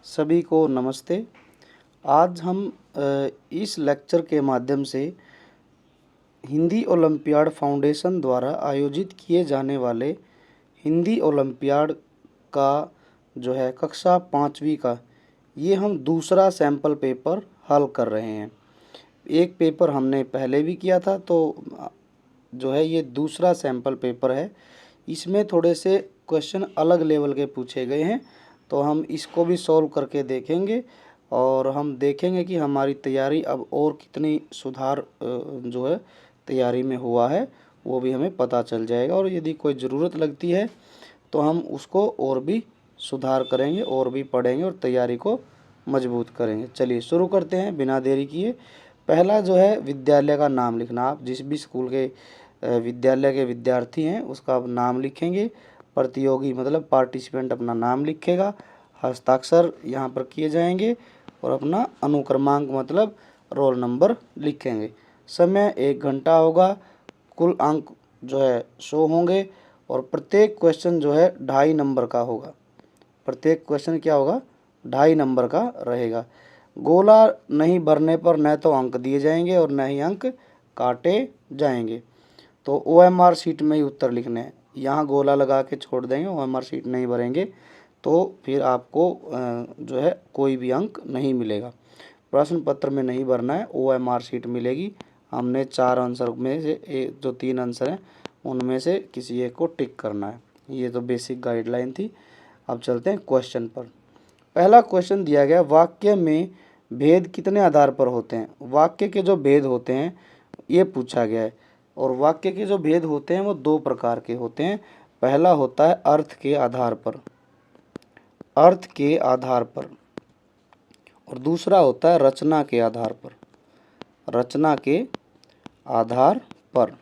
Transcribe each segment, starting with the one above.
सभी को नमस्ते। आज हम इस लेक्चर के माध्यम से हिंदी ओलंपियाड फाउंडेशन द्वारा आयोजित किए जाने वाले हिंदी ओलंपियाड का जो है कक्षा 5वीं का ये हम दूसरा सैंपल पेपर हल कर रहे हैं। एक पेपर हमने पहले भी किया था, तो जो है ये दूसरा सैंपल पेपर है। इसमें थोड़े से क्वेश्चन अलग लेवल के पूछे गए हैं, तो हम इसको भी सॉल्व करके देखेंगे और हम देखेंगे कि हमारी तैयारी अब और कितनी सुधार जो है तैयारी में हुआ है वो भी हमें पता चल जाएगा। और यदि कोई ज़रूरत लगती है तो हम उसको और भी सुधार करेंगे और भी पढ़ेंगे और तैयारी को मजबूत करेंगे। चलिए शुरू करते हैं बिना देरी किए। पहला जो है विद्यालय का नाम लिखना। आप जिस भी स्कूल के विद्यालय के विद्यार्थी हैं उसका नाम लिखेंगे। प्रतियोगी मतलब पार्टिसिपेंट अपना नाम लिखेगा, हस्ताक्षर यहाँ पर किए जाएंगे और अपना अनुक्रमांक मतलब रोल नंबर लिखेंगे। समय 1 घंटा होगा। कुल अंक जो है 100 होंगे और प्रत्येक क्वेश्चन जो है 2.5 नंबर का होगा। प्रत्येक क्वेश्चन क्या होगा, 2.5 नंबर का रहेगा। गोला नहीं भरने पर न तो अंक दिए जाएंगे और न ही अंक काटे जाएंगे। तो OMR शीट में ही उत्तर लिखने हैं। यहाँ गोला लगा के छोड़ देंगे, OMR शीट नहीं भरेंगे तो फिर आपको जो है कोई भी अंक नहीं मिलेगा। प्रश्न पत्र में नहीं भरना है, OMR शीट मिलेगी। हमने 4 आंसर में से जो 3 आंसर हैं उनमें से किसी एक को टिक करना है। ये तो बेसिक गाइडलाइन थी। अब चलते हैं क्वेश्चन पर। पहला क्वेश्चन दिया गया, वाक्य में भेद कितने आधार पर होते हैं। वाक्य के जो भेद होते हैं ये पूछा गया है और वाक्य के जो भेद होते हैं वो 2 प्रकार के होते हैं। पहला होता है अर्थ के आधार पर, अर्थ के आधार पर, और दूसरा होता है रचना के आधार पर, रचना के आधार पर।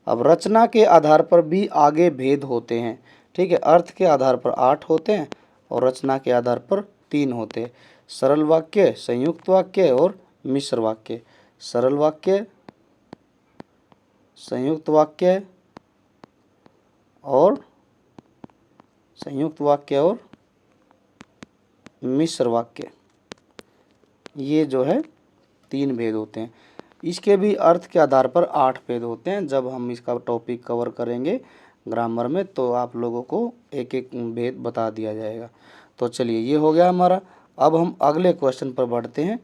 अब रचना के आधार पर भी आगे भेद होते हैं, ठीक है। अर्थ के आधार पर 8 होते हैं और रचना के आधार पर 3 होते हैं। सरल वाक्य, संयुक्त वाक्य और मिश्र वाक्य। सरल वाक्य, संयुक्त वाक्य और मिश्र वाक्य, ये जो है 3 भेद होते हैं। इसके भी अर्थ के आधार पर 8 भेद होते हैं। जब हम इसका टॉपिक कवर करेंगे ग्रामर में तो आप लोगों को एक एक भेद बता दिया जाएगा। तो चलिए ये हो गया हमारा। अब हम अगले क्वेश्चन पर बढ़ते हैं।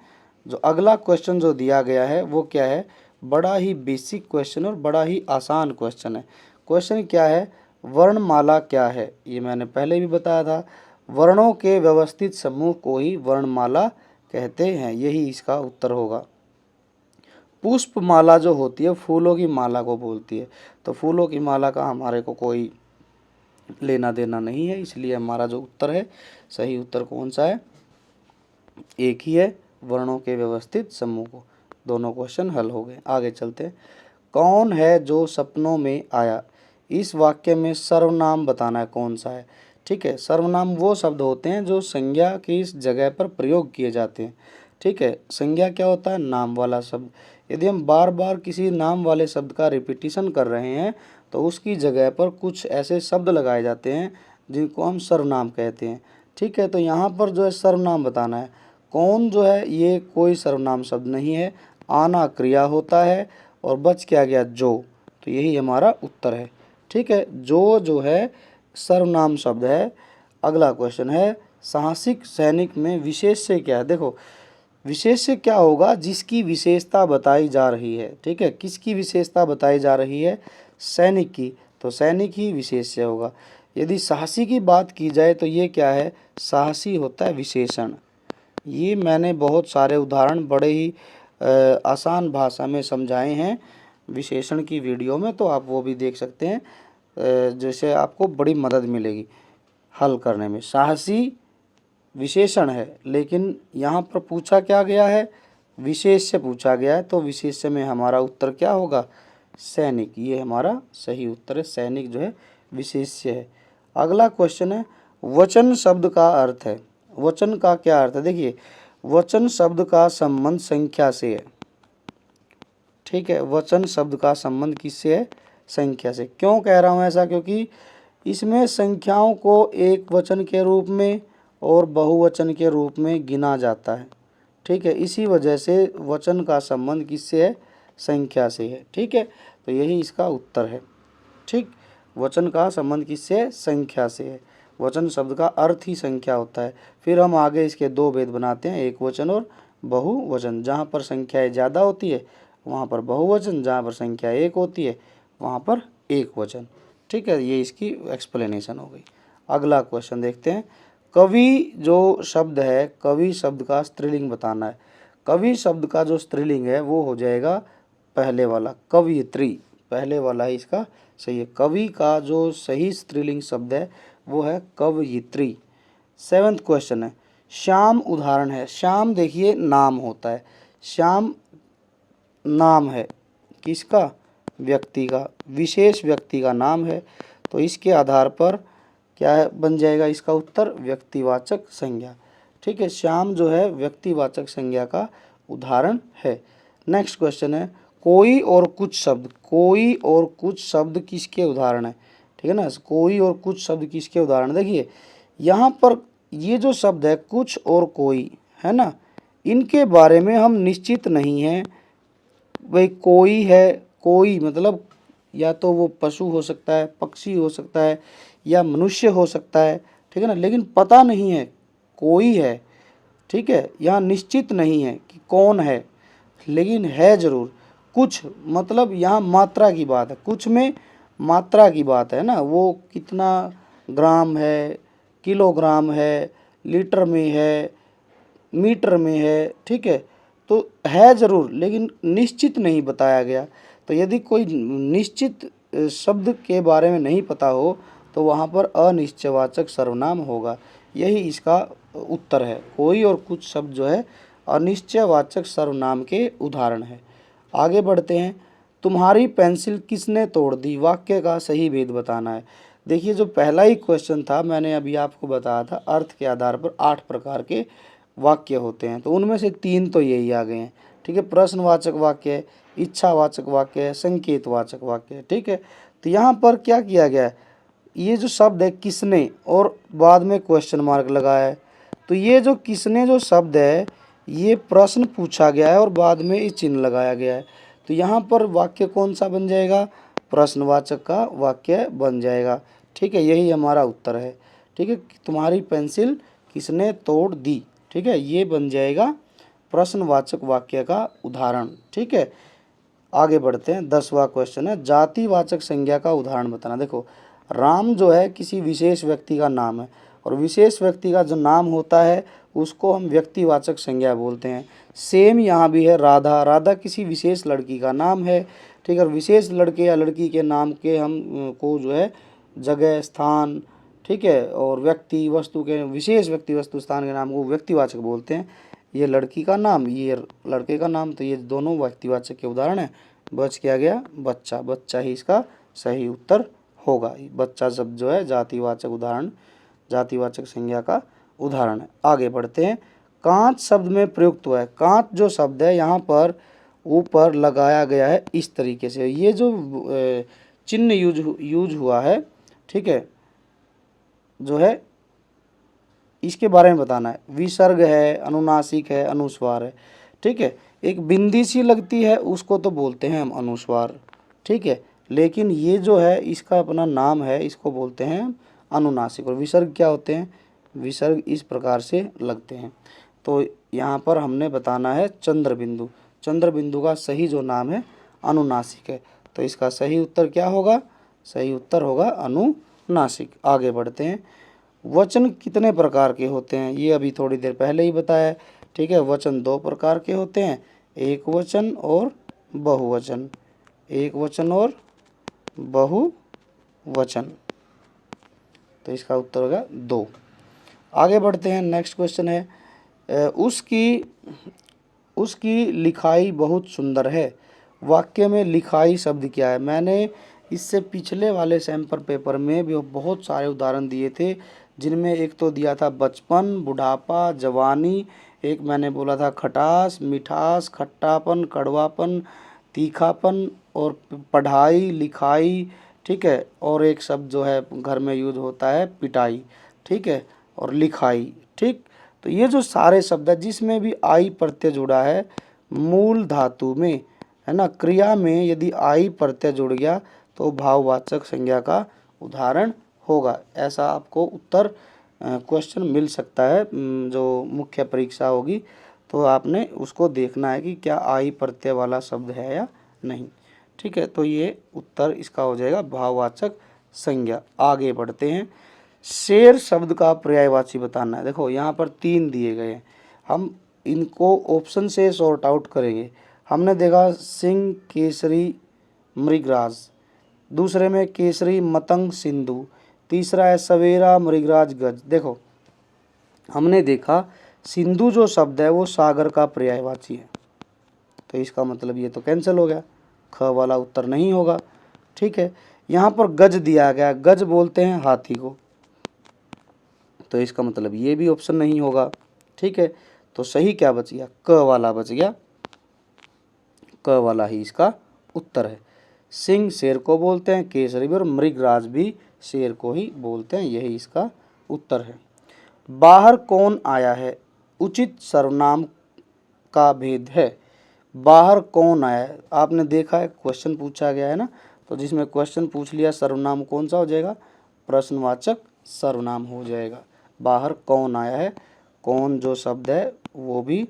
जो अगला क्वेश्चन जो दिया गया है वो क्या है, बड़ा ही बेसिक क्वेश्चन और बड़ा ही आसान क्वेश्चन है। क्वेश्चन क्या है, वर्णमाला क्या है। ये मैंने पहले भी बताया था। वर्णों के व्यवस्थित समूह को ही वर्णमाला कहते हैं, यही इसका उत्तर होगा। पुष्पमाला जो होती है फूलों की माला को बोलती है, तो फूलों की माला का हमारे को कोई लेना देना नहीं है, इसलिए हमारा जो उत्तर है सही उत्तर कौन सा है, एक ही है, वर्णों के व्यवस्थित समूह को। दोनों क्वेश्चन हल हो गए। आगे चलते हैं। कौन है जो सपनों में आया। इस वाक्य में सर्वनाम बताना है कौन सा है, ठीक है। सर्वनाम वो शब्द होते हैं जो संज्ञा की इस जगह पर प्रयोग किए जाते हैं, ठीक है। संज्ञा क्या होता है, नाम वाला शब्द। यदि हम बार बार किसी नाम वाले शब्द का रिपीटिशन कर रहे हैं तो उसकी जगह पर कुछ ऐसे शब्द लगाए जाते हैं जिनको हम सर्वनाम कहते हैं, ठीक है। तो यहाँ पर जो है सर्वनाम बताना है। कौन जो है ये कोई सर्वनाम शब्द नहीं है, आना क्रिया होता है और बच क्या गया जो, तो यही हमारा उत्तर है, ठीक है। जो है सर्वनाम शब्द है। अगला क्वेश्चन है, साहसिक सैनिक में विशेष्य क्या है। देखो विशेष्य क्या होगा, जिसकी विशेषता बताई जा रही है, ठीक है। किसकी विशेषता बताई जा रही है, सैनिक की, तो सैनिक ही विशेष्य होगा। यदि साहसी की बात की जाए तो ये क्या है, साहसी होता है विशेषण। ये मैंने बहुत सारे उदाहरण बड़े ही आसान भाषा में समझाए हैं विशेषण की वीडियो में, तो आप वो भी देख सकते हैं, जैसे आपको बड़ी मदद मिलेगी हल करने में। साहसी विशेषण है, लेकिन यहाँ पर पूछा क्या गया है, विशेष्य पूछा गया है, तो विशेष्य में हमारा उत्तर क्या होगा, सैनिक। ये हमारा सही उत्तर है, सैनिक जो है विशेष्य है। अगला क्वेश्चन है, वचन शब्द का अर्थ है। वचन का क्या अर्थ है, देखिए वचन शब्द का संबंध संख्या से है, ठीक है। वचन शब्द का संबंध किससे है, संख्या से। क्यों कह रहा हूँ ऐसा, क्योंकि इसमें संख्याओं को एक वचन के रूप में और बहुवचन के रूप में गिना जाता है। ठीक है, इसी वजह से वचन का संबंध किससे है? संख्या से है। ठीक है, तो यही इसका उत्तर है। ठीक, वचन का संबंध किससे है? संख्या से है। वचन शब्द का अर्थ ही संख्या होता है। फिर हम आगे इसके दो भेद बनाते हैं, एक वचन और बहुवचन। जहाँ पर संख्याएं ज़्यादा होती है वहाँ पर बहुवचन, जहाँ पर संख्या एक होती है वहाँ पर एक वचन। ठीक है, ये इसकी एक्सप्लेनेशन हो गई। अगला क्वेश्चन देखते हैं। कवि जो शब्द है, कवि शब्द का स्त्रीलिंग बताना है। कवि शब्द का जो स्त्रीलिंग है वो हो जाएगा पहले वाला, कवयित्री। पहले वाला ही इसका सही है। कवि का जो सही स्त्रीलिंग शब्द है वो है कवयित्री। 7वां क्वेश्चन है, श्याम उदाहरण है। श्याम देखिए नाम होता है, श्याम नाम है किसका? व्यक्ति का, विशेष व्यक्ति का नाम है। तो इसके आधार पर क्या है बन जाएगा इसका उत्तर? व्यक्तिवाचक संज्ञा। ठीक है, श्याम जो है व्यक्तिवाचक संज्ञा का उदाहरण है। नेक्स्ट क्वेश्चन है, कोई और कुछ शब्द। कोई और कुछ शब्द किसके उदाहरण है? ठीक है ना, कोई और कुछ शब्द किसके उदाहरण? देखिए यहाँ पर ये जो शब्द है कुछ और कोई, है ना, इनके बारे में हम निश्चित नहीं हैं। भाई कोई है, कोई मतलब या तो वो पशु हो सकता है, पक्षी हो सकता है, या मनुष्य हो सकता है। ठीक है ना, लेकिन पता नहीं है कोई है। ठीक है, यहाँ निश्चित नहीं है कि कौन है, लेकिन है ज़रूर। कुछ मतलब यहाँ मात्रा की बात है, कुछ में मात्रा की बात है ना, वो कितना ग्राम है, किलोग्राम है, लीटर में है, मीटर में है। ठीक है, तो है ज़रूर लेकिन निश्चित नहीं बताया गया। तो यदि कोई निश्चित शब्द के बारे में नहीं पता हो तो वहाँ पर अनिश्चयवाचक सर्वनाम होगा। यही इसका उत्तर है। कोई और कुछ शब्द जो है अनिश्चयवाचक सर्वनाम के उदाहरण है। आगे बढ़ते हैं। तुम्हारी पेंसिल किसने तोड़ दी? वाक्य का सही भेद बताना है। देखिए जो पहला ही क्वेश्चन था मैंने अभी आपको बताया था, अर्थ के आधार पर 8 प्रकार के वाक्य होते हैं, तो उनमें से 3 तो यही आ गए हैं। ठीक है, प्रश्नवाचक वाक्य है, इच्छावाचक वाक्य है, संकेतवाचक वाक्य है। ठीक है, तो यहाँ पर क्या किया गया है, ये जो शब्द है किसने और बाद में क्वेश्चन मार्क लगाया है, तो ये जो किसने जो शब्द है ये प्रश्न पूछा गया है और बाद में ये चिन्ह लगाया गया है। तो यहाँ पर वाक्य कौन सा बन जाएगा? प्रश्नवाचक का वाक्य बन जाएगा। ठीक है, यही हमारा उत्तर है। ठीक है, तुम्हारी पेंसिल किसने तोड़ दी। ठीक है, ये बन जाएगा प्रश्नवाचक वाक्य का उदाहरण। ठीक है, आगे बढ़ते हैं। 10वां क्वेश्चन है, जातिवाचक संज्ञा का उदाहरण बताना। देखो राम जो है किसी विशेष व्यक्ति का नाम है और विशेष व्यक्ति का जो नाम होता है उसको हम व्यक्तिवाचक संज्ञा बोलते हैं। सेम यहाँ भी है, राधा। राधा किसी विशेष लड़की का नाम है। ठीक है, और विशेष लड़के या लड़की के नाम के हम को जो है जगह, स्थान, ठीक है, और व्यक्ति वस्तु के, विशेष व्यक्ति वस्तु स्थान के नाम को व्यक्तिवाचक बोलते हैं। ये लड़की का नाम, ये लड़के का नाम, तो ये दोनों व्यक्तिवाचक के उदाहरण हैं। बच क्या गया? बच्चा। बच्चा ही इसका सही उत्तर होगा। बच्चा शब्द जो है जातिवाचक उदाहरण, जातिवाचक संज्ञा का उदाहरण है। आगे बढ़ते हैं। कांच शब्द में प्रयुक्त हुआ है। कांच जो शब्द है यहाँ पर ऊपर लगाया गया है इस तरीके से। ये जो चिन्ह यूज हुआ है, ठीक है, जो है इसके बारे में बताना है। विसर्ग है, अनुनासिक है, अनुस्वार है। ठीक है, एक बिंदी सी लगती है उसको तो बोलते हैं हम अनुस्वार। ठीक है, लेकिन ये जो है इसका अपना नाम है, इसको बोलते हैं हम अनुनासिक। और विसर्ग क्या होते हैं? विसर्ग इस प्रकार से लगते हैं। तो यहाँ पर हमने बताना है चंद्र बिंदु। चंद्र बिंदु का सही जो नाम है अनुनासिक है। तो इसका सही उत्तर क्या होगा? सही उत्तर होगा अनुनासिक। आगे बढ़ते हैं। वचन कितने प्रकार के होते हैं? ये अभी थोड़ी देर पहले ही बताया। ठीक है, वचन 2 प्रकार के होते हैं, एक वचन और बहुवचन। एक वचन और बहुवचन, तो इसका उत्तर होगा 2। आगे बढ़ते हैं। नेक्स्ट क्वेश्चन है, उसकी लिखाई बहुत सुंदर है। वाक्य में लिखाई शब्द क्या है? मैंने इससे पिछले वाले सैंपल पेपर में भी बहुत सारे उदाहरण दिए थे, जिनमें एक तो दिया था बचपन, बुढ़ापा, जवानी, एक मैंने बोला था खटास, मिठास, खट्टापन, कड़वापन, तीखापन, और पढ़ाई, लिखाई। ठीक है, और एक शब्द जो है घर में यूज होता है पिटाई। ठीक है, और लिखाई। ठीक, तो ये जो सारे शब्द है जिसमें भी आई प्रत्यय जुड़ा है मूल धातु में, है ना, क्रिया में यदि आई प्रत्यय जुड़ गया तो भाववाचक संज्ञा का उदाहरण होगा। ऐसा आपको उत्तर क्वेश्चन मिल सकता है जो मुख्य परीक्षा होगी, तो आपने उसको देखना है कि क्या आई प्रत्यय वाला शब्द है या नहीं। ठीक है, तो ये उत्तर इसका हो जाएगा भाववाचक संज्ञा। आगे बढ़ते हैं। शेर शब्द का पर्यायवाची बताना है। देखो यहाँ पर 3 दिए गए हैं, हम इनको ऑप्शन से सॉर्ट आउट करेंगे। हमने देखा सिंह केसरी मृगराज, दूसरे में केसरी मतंग सिंधु, तीसरा है सवेरा मृगराज गज। देखो हमने देखा सिंधु जो शब्द है वो सागर का पर्यायवाची है, तो इसका मतलब ये तो कैंसिल हो गया, ख वाला उत्तर नहीं होगा। ठीक है, यहाँ पर गज दिया गया, गज बोलते हैं हाथी को, तो इसका मतलब ये भी ऑप्शन नहीं होगा। ठीक है, तो सही क्या बच गया, क वाला बच गया, क वाला ही इसका उत्तर है। सिंह शेर को बोलते हैं, केसरी भी और मृगराज भी शेर को ही बोलते हैं, यही इसका उत्तर है। बाहर कौन आया है उचित सर्वनाम का भेद है। बाहर कौन आया है, आपने देखा है क्वेश्चन पूछा गया है ना, तो जिसमें क्वेश्चन पूछ लिया सर्वनाम कौन सा हो जाएगा, प्रश्नवाचक सर्वनाम हो जाएगा। बाहर कौन आया है, कौन जो शब्द है वो भी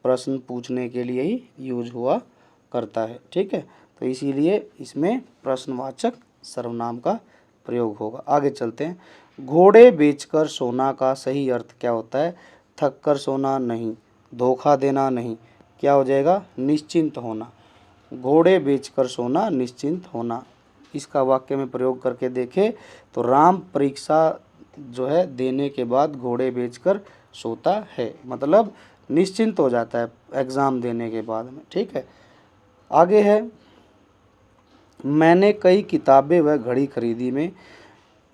प्रश्न पूछने के लिए ही यूज हुआ करता है। ठीक है, तो इसीलिए इसमें प्रश्नवाचक सर्वनाम का प्रयोग होगा। आगे चलते हैं। घोड़े बेचकर सोना का सही अर्थ क्या होता है। थक कर सोना नहीं, धोखा देना नहीं, क्या हो जाएगा, निश्चिंत होना। घोड़े बेचकर सोना निश्चिंत होना, इसका वाक्य में प्रयोग करके देखें तो राम परीक्षा जो है देने के बाद घोड़े बेचकर सोता है, मतलब निश्चिंत हो जाता है एग्ज़ाम देने के बाद में। ठीक है, आगे है मैंने कई किताबें व घड़ी खरीदी में,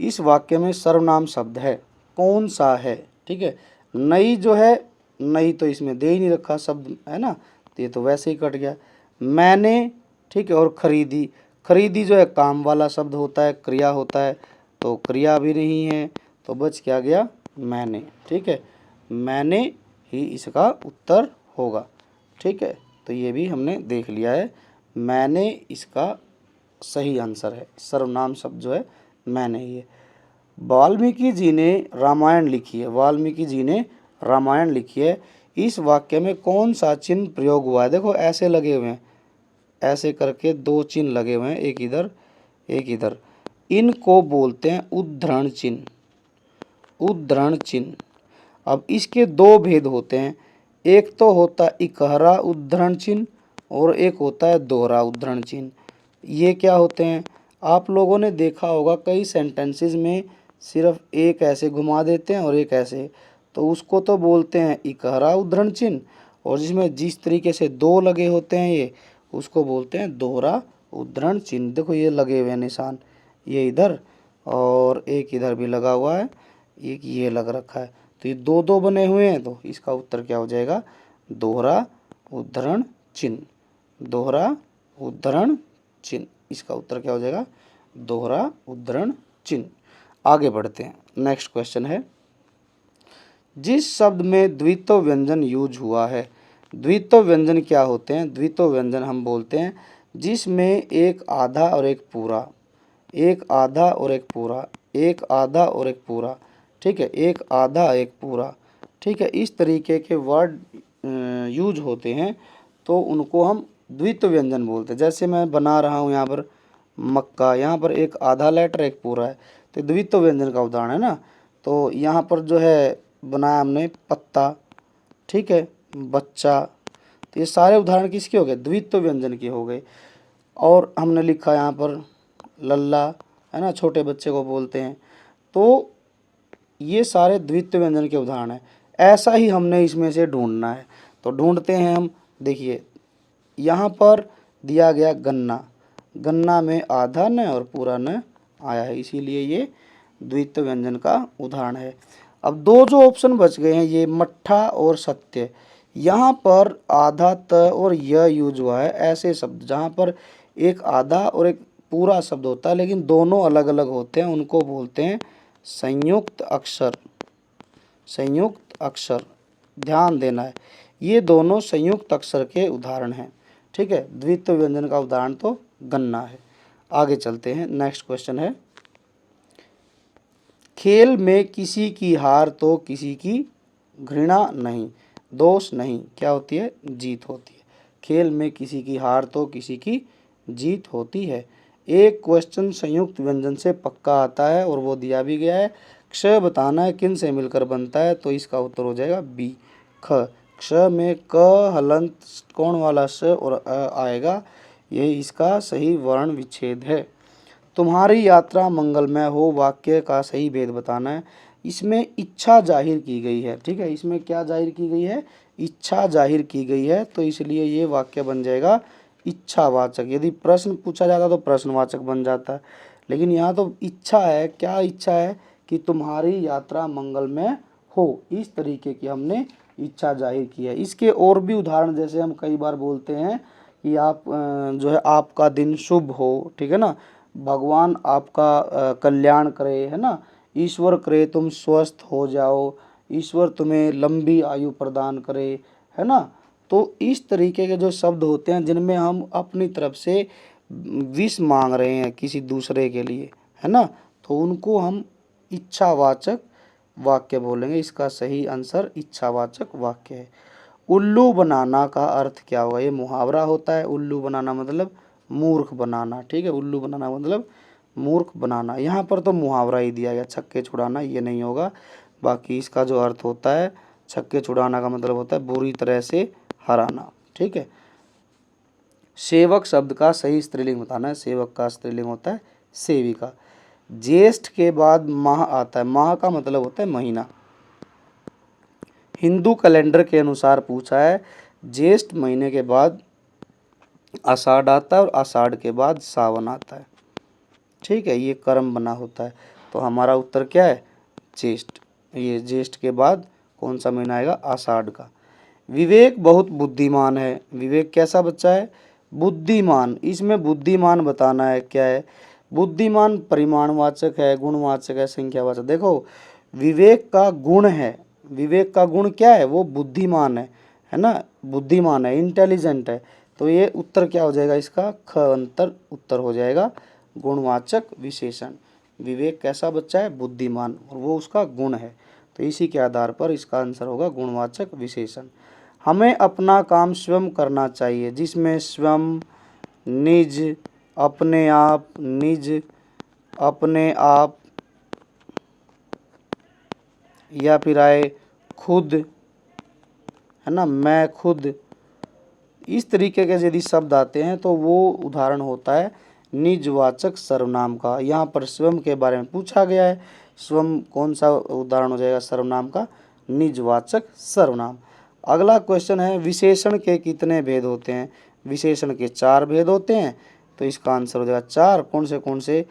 इस वाक्य में सर्वनाम शब्द है, कौन सा है। ठीक है, नई जो है, नई तो इसमें दे ही नहीं रखा शब्द, है ना, तो ये तो वैसे ही कट गया। मैंने, ठीक है, और खरीदी, खरीदी जो है काम वाला शब्द होता है, क्रिया होता है, तो क्रिया भी नहीं है, तो बच क्या गया, मैंने। ठीक है, मैंने ही इसका उत्तर होगा। ठीक है, तो ये भी हमने देख लिया है, मैंने इसका सही आंसर है, सर्वनाम शब्द जो है मैंने ही है। वाल्मीकि जी ने रामायण लिखी है, वाल्मीकि जी ने रामायण लिखी है, इस वाक्य में कौन सा चिन्ह प्रयोग हुआ है। देखो ऐसे लगे हुए हैं, ऐसे करके 2 चिन्ह लगे हुए हैं, एक इधर एक इधर, इनको बोलते हैं उद्धरण चिन्ह, उद्धरण चिन्ह। अब इसके 2 भेद होते हैं, एक तो होता है इकहरा उद्धरण चिन्ह और एक होता है दोहरा उद्धरण चिन्ह। ये क्या होते हैं, आप लोगों ने देखा होगा कई सेंटेंसेस में सिर्फ एक ऐसे घुमा देते हैं और एक ऐसे, तो उसको तो बोलते हैं इकहरा उद्धरण चिन्ह, और जिसमें जिस तरीके से 2 लगे होते हैं ये, उसको बोलते हैं दोहरा उद्धरण चिन्ह। देखो ये लगे हुए निशान, ये इधर और एक इधर भी लगा हुआ है, एक ये लग रखा है, तो ये 2-2 बने हुए हैं, तो इसका उत्तर क्या हो जाएगा, दोहरा उद्धरण चिन्ह, दोहरा उद्धरण चिन्ह, इसका उत्तर क्या हो जाएगा, दोहरा उद्धरण चिन्ह। आगे बढ़ते हैं, नेक्स्ट क्वेश्चन है, जिस शब्द में द्वित्व व्यंजन यूज हुआ है। द्वित्व व्यंजन क्या होते हैं, द्वित्व व्यंजन हम बोलते हैं जिसमें एक आधा और एक पूरा, एक आधा और एक पूरा, एक आधा और एक पूरा, ठीक है, एक आधा एक पूरा, ठीक है, इस तरीके के वर्ड यूज होते हैं, तो उनको हम द्वित्व व्यंजन बोलते हैं। जैसे मैं बना रहा हूँ यहाँ पर मक्का, यहाँ पर एक आधा लेटर एक पूरा है, तो द्वित्व व्यंजन का उदाहरण है ना। तो यहाँ पर जो है बनाया हमने पत्ता, ठीक है, बच्चा, तो ये सारे उदाहरण किसके हो गए, द्वित्व व्यंजन के हो गए। और हमने लिखा यहाँ पर लल्ला, है ना, छोटे बच्चे को बोलते हैं, तो ये सारे द्वित्व व्यंजन के उदाहरण हैं। ऐसा ही हमने इसमें से ढूंढना है, तो ढूंढते हैं हम। देखिए यहाँ पर दिया गया गन्ना, गन्ना में आधा न और पूरा न आया है, इसीलिए ये द्वित्व व्यंजन का उदाहरण है। अब 2 जो ऑप्शन बच गए हैं, ये मट्ठा और सत्य, यहाँ पर आधा त और य यूज हुआ है। ऐसे शब्द जहाँ पर एक आधा और एक पूरा शब्द होता है लेकिन दोनों अलग अलग होते हैं, उनको बोलते हैं संयुक्त अक्षर, संयुक्त अक्षर, ध्यान देना है, ये दोनों संयुक्त अक्षर के उदाहरण हैं। ठीक है, द्वित्व व्यंजन का उदाहरण तो गन्ना है। आगे चलते हैं, नेक्स्ट क्वेश्चन है, खेल में किसी की हार तो किसी की घृणा नहीं, दोष नहीं, क्या होती है, जीत होती है। खेल में किसी की हार तो किसी की जीत होती है। एक क्वेश्चन संयुक्त व्यंजन से पक्का आता है और वो दिया भी गया है। क्ष बताना है किन से मिलकर बनता है, तो इसका उत्तर हो जाएगा बी, ख। क्ष में क हलंत कोण वाला स और अ आएगा, यही इसका सही वर्ण विच्छेद है। तुम्हारी यात्रा मंगलमय हो, वाक्य का सही भेद बताना है। इसमें इच्छा जाहिर की गई है। ठीक है, इसमें क्या जाहिर की गई है, इच्छा जाहिर की गई है, तो इसलिए ये वाक्य बन जाएगा इच्छावाचक। यदि प्रश्न पूछा जाता तो प्रश्नवाचक बन जाता है, लेकिन यहाँ तो इच्छा है। क्या इच्छा है कि तुम्हारी यात्रा मंगलमय हो, इस तरीके की हमने इच्छा जाहिर की है। इसके और भी उदाहरण, जैसे हम कई बार बोलते हैं कि आप जो है आपका दिन शुभ हो, ठीक है ना, भगवान आपका कल्याण करे, है ना, ईश्वर करे तुम स्वस्थ हो जाओ, ईश्वर तुम्हें लंबी आयु प्रदान करे, है ना। तो इस तरीके के जो शब्द होते हैं जिनमें हम अपनी तरफ से विश मांग रहे हैं किसी दूसरे के लिए, है ना, तो उनको हम इच्छावाचक वाक्य बोलेंगे। इसका सही आंसर इच्छावाचक वाक्य है। उल्लू बनाना का अर्थ क्या होगा, ये मुहावरा होता है। उल्लू बनाना मतलब मूर्ख बनाना। ठीक है, उल्लू बनाना मतलब मूर्ख बनाना। यहाँ पर तो मुहावरा ही दिया गया, छक्के छुड़ाना ये नहीं होगा। बाकी इसका जो अर्थ होता है, छक्के छुड़ाना का मतलब होता है बुरी तरह से हराना। ठीक है, सेवक शब्द का सही स्त्रीलिंग बताना है। सेवक का स्त्रीलिंग होता है सेविका। ज्येष्ठ के बाद माह आता है, माह का मतलब होता है महीना। हिंदू कैलेंडर के अनुसार पूछा है, ज्येष्ठ महीने के बाद आषाढ़ आता है और आषाढ़ के बाद सावन आता है। ठीक है, ये कर्म बना होता है, तो हमारा उत्तर क्या है, ज्येष्ठ। ये ज्येष्ठ के बाद कौन सा महीना आएगा, आषाढ़ का। विवेक बहुत बुद्धिमान है। विवेक कैसा बच्चा है, बुद्धिमान। इसमें बुद्धिमान बताना है क्या है, बुद्धिमान परिमाणवाचक है, गुणवाचक है, संख्यावाचक। देखो, विवेक का गुण है, विवेक का गुण क्या है, वो बुद्धिमान है ना, बुद्धिमान है, इंटेलिजेंट है। तो ये उत्तर क्या हो जाएगा इसका, ख अंतर उत्तर हो जाएगा, गुणवाचक विशेषण। विवेक कैसा बच्चा है, बुद्धिमान, और वो उसका गुण है, तो इसी के आधार पर इसका आंसर होगा गुणवाचक विशेषण। हमें अपना काम स्वयं करना चाहिए, जिसमें स्वयं, निज, अपने आप, निज, अपने आप, या फिर आए खुद, है ना, मैं खुद। इस तरीके के यदि शब्द आते हैं तो वो उदाहरण होता है निजवाचक सर्वनाम का। यहाँ पर स्वयं के बारे में पूछा गया है, स्वयं कौन सा उदाहरण हो जाएगा सर्वनाम का, निजवाचक सर्वनाम। अगला क्वेश्चन है, विशेषण के कितने भेद होते हैं। विशेषण के 4 भेद होते हैं, तो इसका आंसर हो जाएगा 4। कौन से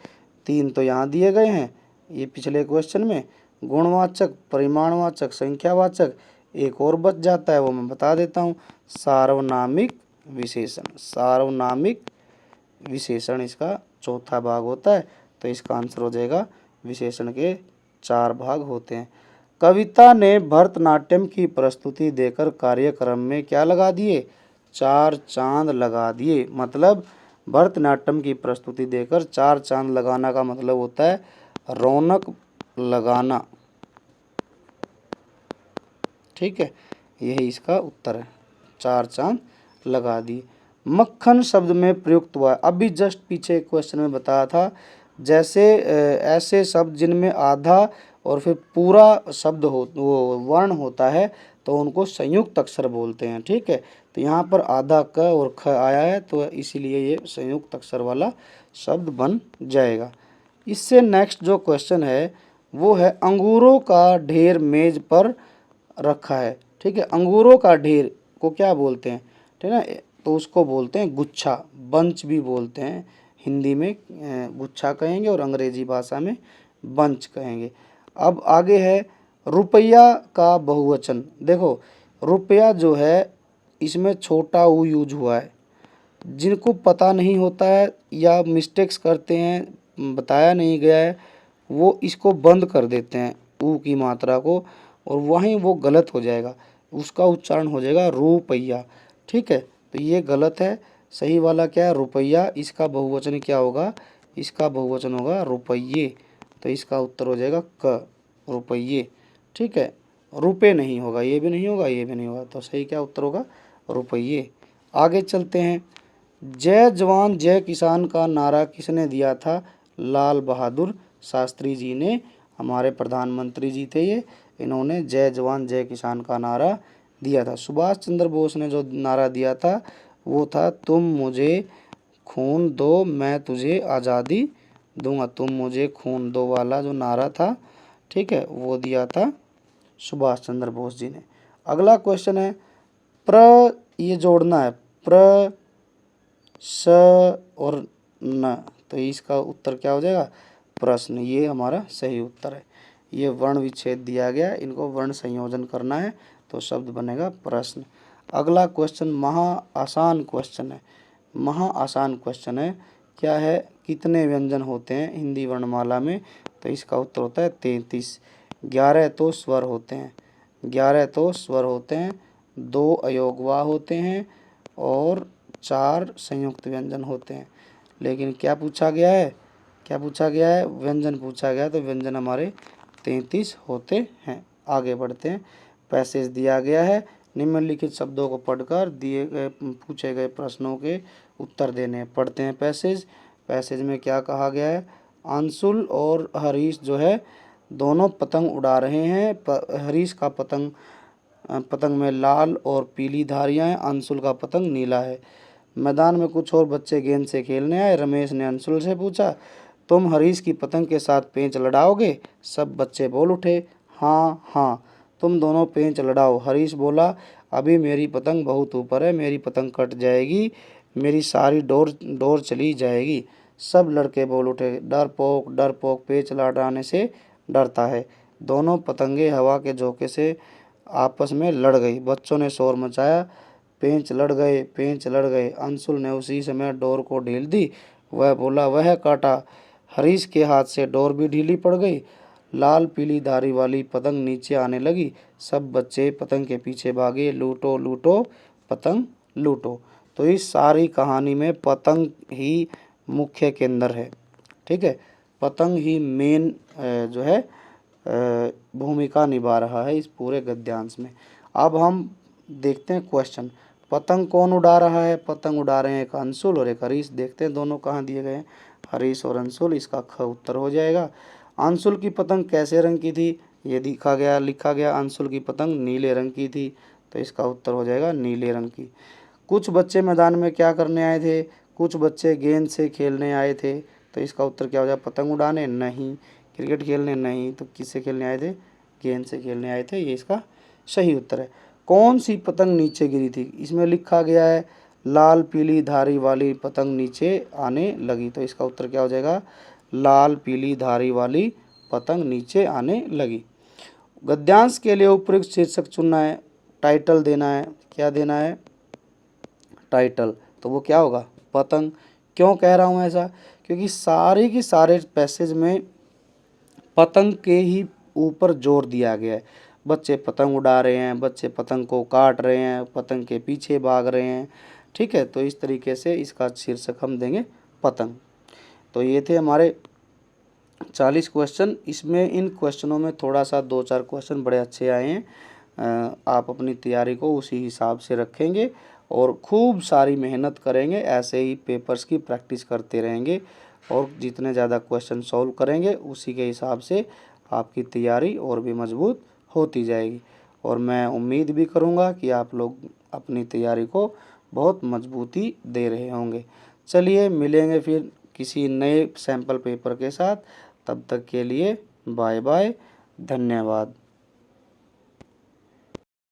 3 तो यहाँ दिए गए हैं ये पिछले क्वेश्चन में, गुणवाचक, परिमाणवाचक, संख्यावाचक। एक और बच जाता है, वो मैं बता देता हूँ, सार्वनामिक विशेषण। सार्वनामिक विशेषण इसका चौथा भाग होता है, तो इसका आंसर हो जाएगा, विशेषण के 4 भाग होते हैं। कविता ने भरतनाट्यम की प्रस्तुति देकर कार्यक्रम में क्या लगा दिए, 4 चांद लगा दिए। मतलब भरतनाट्यम की प्रस्तुति देकर 4 चांद लगाना का मतलब होता है रौनक लगाना। ठीक है, यही इसका उत्तर है, 4 चांद लगा दिए। मक्खन शब्द में प्रयुक्त हुआ, अभी जस्ट पीछे क्वेश्चन में बताया था, जैसे ऐसे शब्द जिनमें आधा और फिर पूरा शब्द हो, वो वर्ण होता है, तो उनको संयुक्त अक्षर बोलते हैं। ठीक है, तो यहाँ पर आधा क और ख आया है, तो इसीलिए ये संयुक्त अक्षर वाला शब्द बन जाएगा। इससे नेक्स्ट जो क्वेश्चन है वो है, अंगूरों का ढेर मेज पर रखा है। ठीक है, अंगूरों का ढेर को क्या बोलते हैं, ठीक है ना, तो उसको बोलते हैं गुच्छा, बंच भी बोलते हैं। हिंदी में गुच्छा कहेंगे और अंग्रेजी भाषा में बंच कहेंगे। अब आगे है, रुपया का बहुवचन। देखो, रुपया जो है इसमें छोटा ऊ यूज हुआ है। जिनको पता नहीं होता है या मिस्टेक्स करते हैं, बताया नहीं गया है, वो इसको बंद कर देते हैं ऊ की मात्रा को, और वहीं वो गलत हो जाएगा, उसका उच्चारण हो जाएगा रुपया। ठीक है, तो ये गलत है। सही वाला क्या है? रुपया। इसका बहुवचन क्या होगा? इसका बहुवचन होगा रुपये। तो इसका उत्तर हो जाएगा क, रुपये। ठीक है, रुपए नहीं होगा, ये भी नहीं होगा, ये भी नहीं होगा। तो सही क्या उत्तर होगा? रुपये। आगे चलते हैं। जय जवान जय किसान का नारा किसने दिया था? लाल बहादुर शास्त्री जी ने। हमारे प्रधानमंत्री जी थे ये, इन्होंने जय जवान जय किसान का नारा दिया था। सुभाष चंद्र बोस ने जो नारा दिया था वो था तुम मुझे खून दो मैं तुझे आज़ादी दूंगा। तुम मुझे खून दो वाला जो नारा था, ठीक है, वो दिया था सुभाष चंद्र बोस जी ने। अगला क्वेश्चन है ये जोड़ना है, स और न, तो इसका उत्तर क्या हो जाएगा? प्रश्न। ये हमारा सही उत्तर है। ये वर्ण विच्छेद दिया गया, इनको वर्ण संयोजन करना है तो शब्द बनेगा प्रश्न। अगला क्वेश्चन महा आसान क्वेश्चन है, महा आसान क्वेश्चन है। क्या है? कितने व्यंजन होते हैं हिंदी वर्णमाला में? तो इसका उत्तर होता है 33। 11 तो स्वर होते हैं, 11 तो स्वर होते हैं, 2 अयोगवाह होते हैं और 4 संयुक्त व्यंजन होते हैं। लेकिन क्या पूछा गया है? क्या पूछा गया है? व्यंजन पूछा गया, तो व्यंजन हमारे 33 होते हैं। आगे बढ़ते हैं। पैसेज दिया गया है, निम्नलिखित शब्दों को पढ़कर दिए गए पूछे गए प्रश्नों के उत्तर देने हैं। पढ़ते हैं पैसेज। पैसेज में क्या कहा गया है? अंशुल और हरीश जो है दोनों पतंग उड़ा रहे हैं। हरीश का पतंग में लाल और पीली धारियां हैं, अंशुल का पतंग नीला है। मैदान में कुछ और बच्चे गेंद से खेलने आए। रमेश ने अंशुल से पूछा, तुम हरीश की पतंग के साथ पेंच लड़ाओगे? सब बच्चे बोल उठे, हाँ हाँ, तुम दोनों पेंच लड़ाओ। हरीश बोला, अभी मेरी पतंग बहुत ऊपर है, मेरी पतंग कट जाएगी, मेरी सारी डोर चली जाएगी। सब लड़के बोल उठे, डरपोक डरपोक, पेंच लड़ाने से डरता है। दोनों पतंगे हवा के झोंके से आपस में लड़ गई। बच्चों ने शोर मचाया, पेंच लड़ गए, पेंच लड़ गए। अंशुल ने उसी समय डोर को ढील दी। वह बोला, वह काटा। हरीश के हाथ से डोर भी ढीली पड़ गई। लाल पीली धारी वाली पतंग नीचे आने लगी। सब बच्चे पतंग के पीछे भागे। लूटो लूटो पतंग लूटो। तो इस सारी कहानी में पतंग ही मुख्य केंद्र है। ठीक है, पतंग ही मेन जो है भूमिका निभा रहा है इस पूरे गद्यांश में। अब हम देखते हैं क्वेश्चन। पतंग कौन उड़ा रहा है? पतंग उड़ा रहे हैं एक अंशुल और एक हरीश। देखते हैं दोनों कहाँ दिए गए हैं, हरीश और अंशुल। इसका ख उत्तर हो जाएगा। अंशुल की पतंग कैसे रंग की थी? ये लिखा गया अंशुल की पतंग नीले रंग की थी, तो इसका उत्तर हो जाएगा नीले रंग की। कुछ बच्चे मैदान में क्या करने आए थे? कुछ बच्चे गेंद से खेलने आए थे, तो इसका उत्तर क्या हो जाएगा? पतंग उड़ाने नहीं, क्रिकेट खेलने नहीं, तो किससे खेलने आए थे? गेंद से खेलने आए थे। ये इसका सही उत्तर है। कौन सी पतंग नीचे गिरी थी? इसमें लिखा गया है लाल पीली धारी वाली पतंग नीचे आने लगी, तो इसका उत्तर क्या हो जाएगा? लाल पीली धारी वाली पतंग नीचे आने लगी। गद्यांश के लिए उपयुक्त शीर्षक चुनना है, टाइटल देना है। क्या देना है? टाइटल। तो वो क्या होगा? पतंग। क्यों कह रहा हूँ ऐसा? क्योंकि सारे के सारे पैसेज में पतंग के ही ऊपर जोर दिया गया है। बच्चे पतंग उड़ा रहे हैं, बच्चे पतंग को काट रहे हैं, पतंग के पीछे भाग रहे हैं। ठीक है, तो इस तरीके से इसका शीर्षक हम देंगे पतंग। तो ये थे हमारे 40 क्वेश्चन। इसमें इन क्वेश्चनों में थोड़ा सा 2-4 क्वेश्चन बड़े अच्छे आए हैं। आप अपनी तैयारी को उसी हिसाब से रखेंगे और खूब सारी मेहनत करेंगे। ऐसे ही पेपर्स की प्रैक्टिस करते रहेंगे और जितने ज़्यादा क्वेश्चन सॉल्व करेंगे उसी के हिसाब से आपकी तैयारी और भी मजबूत होती जाएगी। और मैं उम्मीद भी करूँगा कि आप लोग अपनी तैयारी को बहुत मजबूती दे रहे होंगे। चलिए मिलेंगे फिर किसी नए सैम्पल पेपर के साथ। तब तक के लिए बाय बाय, धन्यवाद।